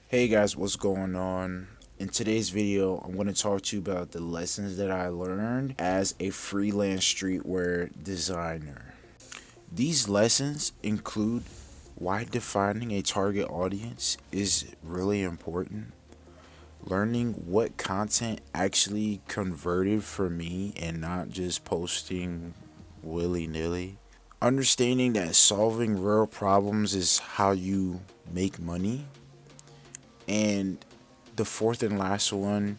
Hey guys, what's going on? In today's video, I'm going to talk to you about the lessons that I learned as a freelance streetwear designer. These lessons include why defining a target audience is really important, learning what content actually converted for me and not just posting willy-nilly, understanding that solving real problems is how you make money, and the fourth and last one,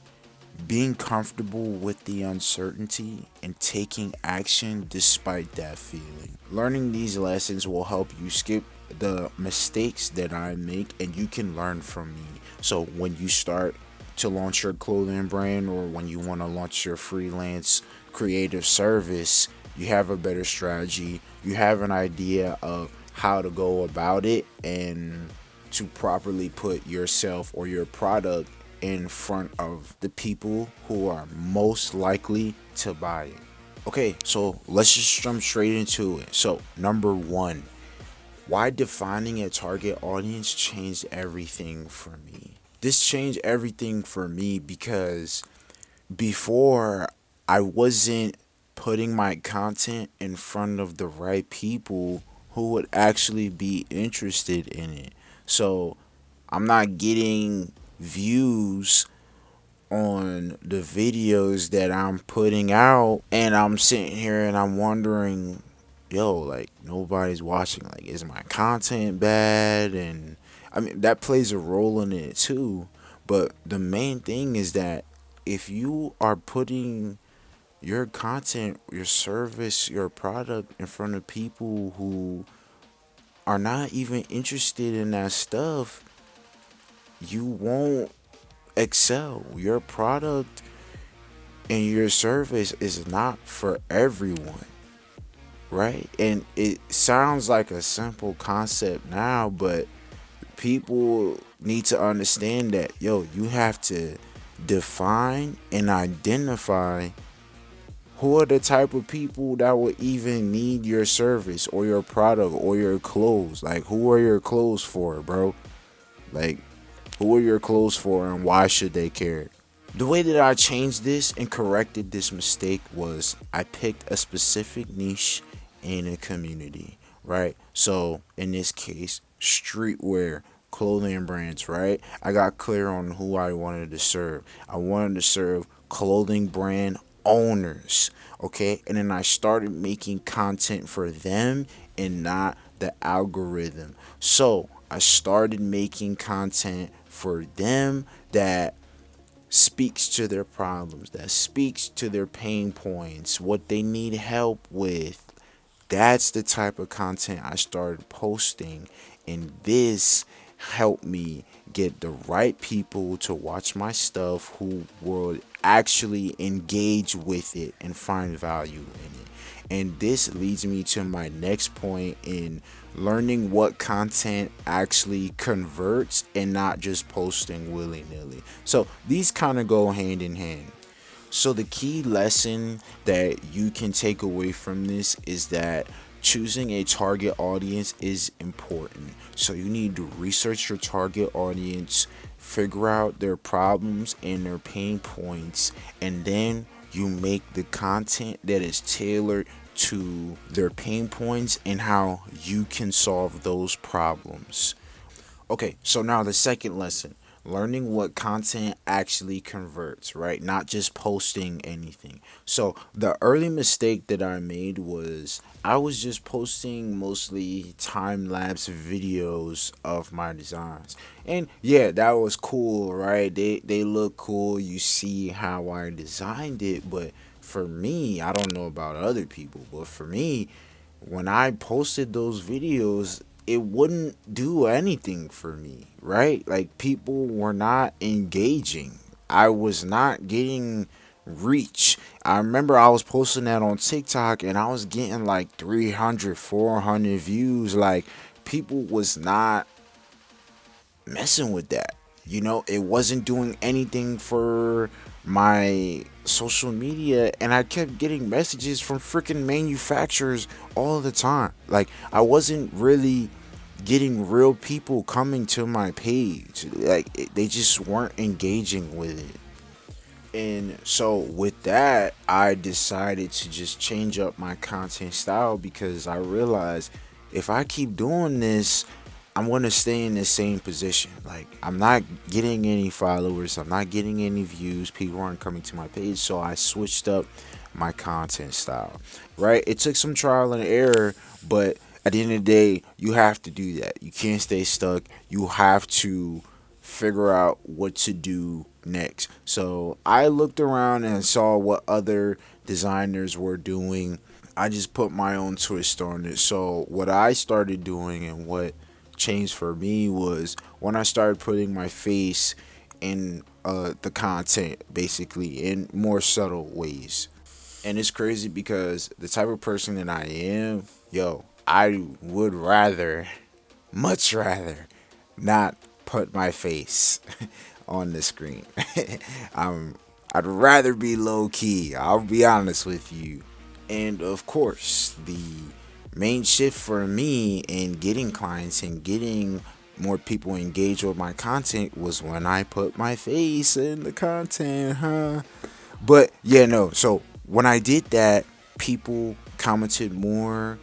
being comfortable with the uncertainty and taking action despite that feeling. Learning these lessons will help you skip the mistakes that I make and you can learn from me. So when you start to launch your clothing brand or when you want to launch your freelance creative service, you have a better strategy. You have an idea of how to go about it and to properly put yourself or your product in front of the people who are most likely to buy it. Okay, so let's just jump straight into it. So, number one, why defining a target audience changed everything for me. This changed everything for me because before I wasn't putting my content in front of the right people who would actually be interested in it. So I'm not getting views on the videos that I'm putting out, and I'm sitting here and I'm wondering, yo, like nobody's watching. Like, is my content bad? And I mean, that plays a role in it too. But the main thing is that if you are putting your content, your service, your product in front of people who are not even interested in that stuff, you won't excel. Your product and your service is not for everyone, right? And it sounds like a simple concept now, but people need to understand that, yo, you have to define and identify who are the type of people that will even need your service or your product or your clothes. Like, who are your clothes for, bro? Like, who are your clothes for and why should they care? The way that I changed this and corrected this mistake was I picked a specific niche in a community, right? So in this case, streetwear, clothing brands, right? I got clear on who I wanted to serve. I wanted to serve clothing brand owners, okay? And then I started making content for them and not the algorithm. So I started making content for them that speaks to their problems, that speaks to their pain points, what they need help with. That's the type of content I started posting, and this helped me get the right people to watch my stuff who will actually engage with it and find value in it. And this leads me to my next point in learning what content actually converts and not just posting willy nilly. So these kind of go hand in hand. So the key lesson that you can take away from this is that choosing a target audience is important. So you need to research your target audience, figure out their problems and their pain points, and then you make the content that is tailored to their pain points and how you can solve those problems. Okay, so now the second lesson, learning what content actually converts, right? Not just posting anything. So the early mistake that I made was I was just posting mostly time lapse videos of my designs. And yeah, that was cool, right? They look cool. You see how I designed it, but for me, I don't know about other people, but for me, when I posted those videos, it wouldn't do anything for me, right? Like, people were not engaging. I was not getting reach. I remember I was posting that on TikTok and I was getting like 300, 400 views. Like, people was not messing with that. It wasn't doing anything for my social media, and I kept getting messages from freaking manufacturers all the time. Like, I wasn't really getting real people coming to my page. Like they just weren't engaging with it. And so with that, I decided to just change up my content style because I realized if I keep doing this, I'm going to stay in the same position. Like I'm not getting any followers, I'm not getting any views, people aren't coming to my page, so I switched up my content style. Right? It took some trial and error, but at the end of the day, you have to do that. You can't stay stuck. You have to figure out what to do next. So I looked around and saw what other designers were doing. I just put my own twist on it. So what I started doing and what changed for me was when I started putting my face in the content, basically in more subtle ways. And it's crazy because the type of person that I am, yo, I would rather, much rather, not put my face on the screen. um, I'd rather be low key. I'll be honest with you. And of course, the main shift for me in getting clients and getting more people engaged with my content was when I put my face in the content, huh? But yeah, no. So when I did that, people commented more.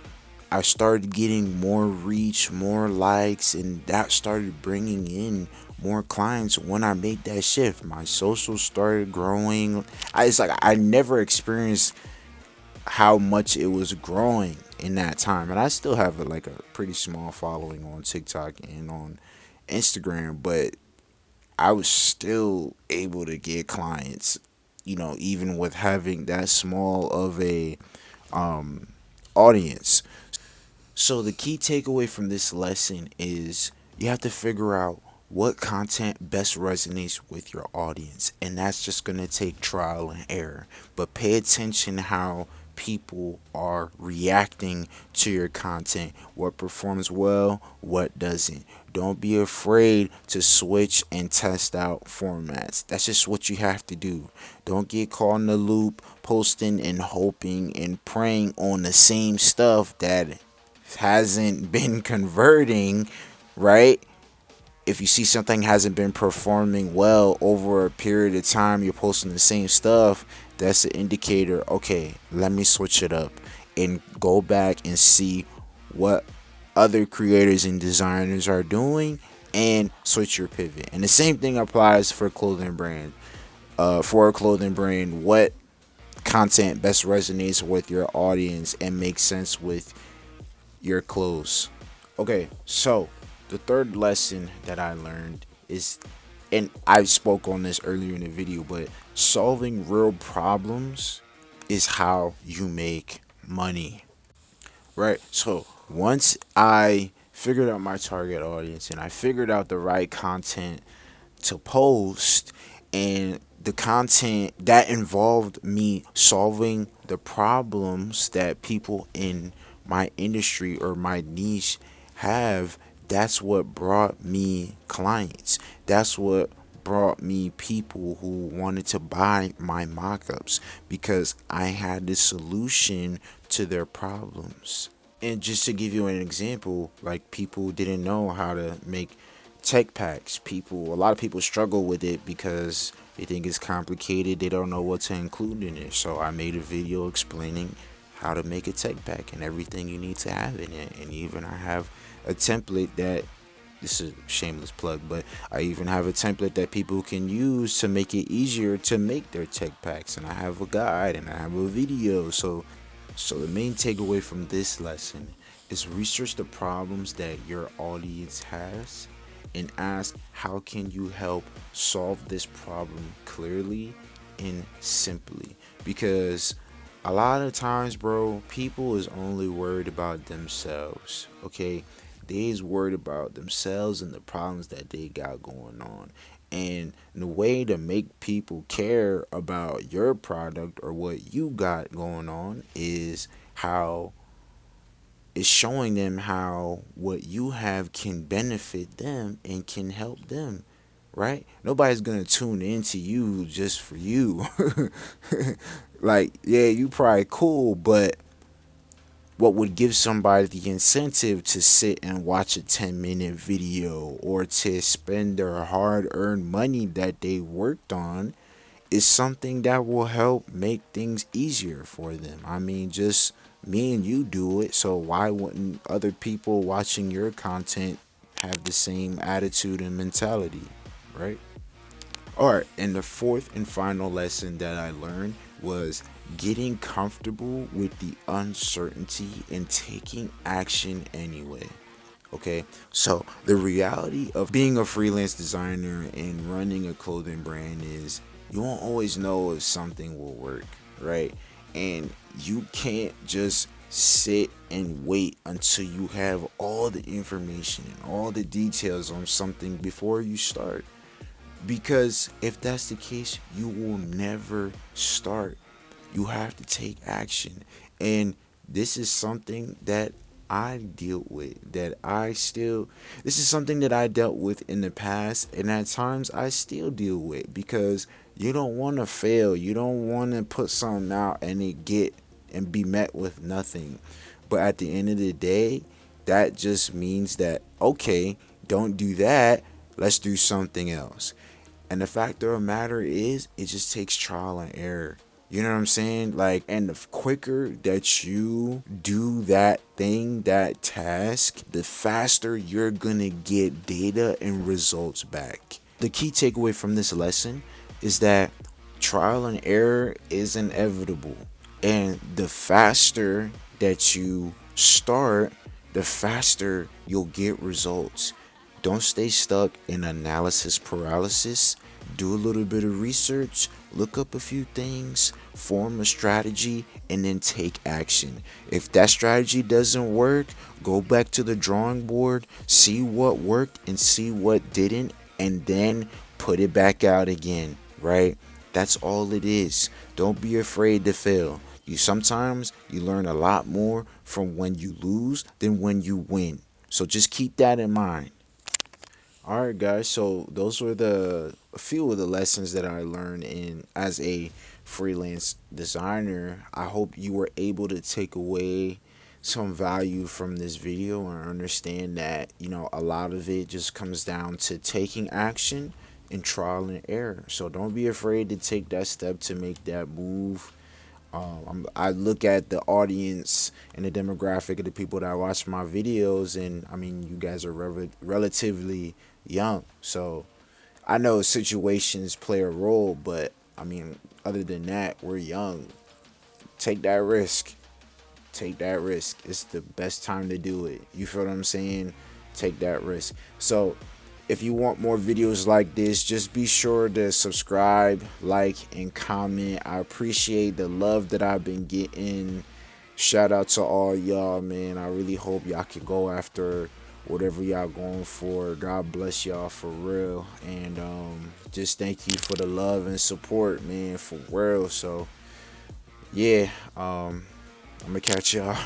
I started getting more reach, more likes, and that started bringing in more clients. When I made that shift, my social started growing. It's like I never experienced how much it was growing in that time, and I still have like a pretty small following on TikTok and on Instagram, but I was still able to get clients, even with having that small of a um, audience. So the key takeaway from this lesson is you have to figure out what content best resonates with your audience, and that's just going to take trial and error. But pay attention how people are reacting to your content, what performs well, what doesn't. Don't be afraid to switch and test out formats. That's just what you have to do. Don't get caught in the loop posting and hoping and praying on the same stuff that hasn't been converting, right? If you see something hasn't been performing well over a period of time, you're posting the same stuff, that's an indicator, okay, let me switch it up and go back and see what other creators and designers are doing and switch your pivot. And the same thing applies for clothing brand. For a clothing brand, what content best resonates with your audience and makes sense with your clothes. Okay, so the third lesson that I learned is, and I spoke on this earlier in the video, but solving real problems is how you make money, right? So once I figured out my target audience and I figured out the right content to post, and the content that involved me solving the problems that people in my industry or my niche have, that's what brought me clients. That's what brought me people who wanted to buy my mockups because I had the solution to their problems. And just to give you an example, like people didn't know how to make tech packs. A lot of people struggle with it because they think it's complicated. They don't know what to include in it. So I made a video explaining how to make a tech pack and everything you need to have in it. And even I have a template that, this is a shameless plug, but I even have a template that people can use to make it easier to make their tech packs. And I have a guide and I have a video. So the main takeaway from this lesson is research the problems that your audience has and ask how can you help solve this problem clearly and simply. Because a lot of times, bro, people is only worried about themselves, okay? They is worried about themselves and the problems that they got going on. And the way to make people care about your product or what you got going on is showing them how what you have can benefit them and can help them, right? Nobody's gonna tune into you just for you. Like, yeah, you probably cool, but what would give somebody the incentive to sit and watch a 10-minute video or to spend their hard-earned money that they worked on is something that will help make things easier for them. I mean, just me and you do it, so why wouldn't other people watching your content have the same attitude and mentality, right? All right, and the fourth and final lesson that I learned was getting comfortable with the uncertainty and taking action anyway. Okay, so the reality of being a freelance designer and running a clothing brand is you won't always know if something will work, right? And you can't just sit and wait until you have all the information and all the details on something before you start. Because if that's the case, you will never start. You have to take action. And this is something that I deal with, this is something that I dealt with in the past, and at times I still deal with, because you don't want to fail. You don't want to put something out and be met with nothing. But at the end of the day, that just means that, okay, don't do that. Let's do something else. And the fact of the matter is, it just takes trial and error. You know what I'm saying? Like, and the quicker that you do that thing, that task, the faster you're gonna get data and results back. The key takeaway from this lesson is that trial and error is inevitable. And the faster that you start, the faster you'll get results. Don't stay stuck in analysis paralysis. Do a little bit of research, look up a few things, form a strategy, and then take action. If that strategy doesn't work, go back to the drawing board, see what worked and see what didn't, and then put it back out again, right? That's all it is. Don't be afraid to fail. Sometimes you learn a lot more from when you lose than when you win. So just keep that in mind. All right, guys. So those were a few of the lessons that I learned in as a freelance designer. I hope you were able to take away some value from this video and understand that, a lot of it just comes down to taking action and trial and error. So don't be afraid to take that step to make that move. I look at the audience and the demographic of the people that watch my videos, and I mean, you guys are relatively young, so I know situations play a role, but I mean, other than that, we're young. Take that risk. Take that risk. It's the best time to do it. You feel what I'm saying? Take that risk. So if you want more videos like this, just be sure to subscribe, like, and comment. I appreciate the love that I've been getting. Shout out to all y'all, man. I really hope y'all can go after whatever y'all going for. God bless y'all for real. And just thank you for the love and support, man, for real. So yeah, I'm gonna catch y'all.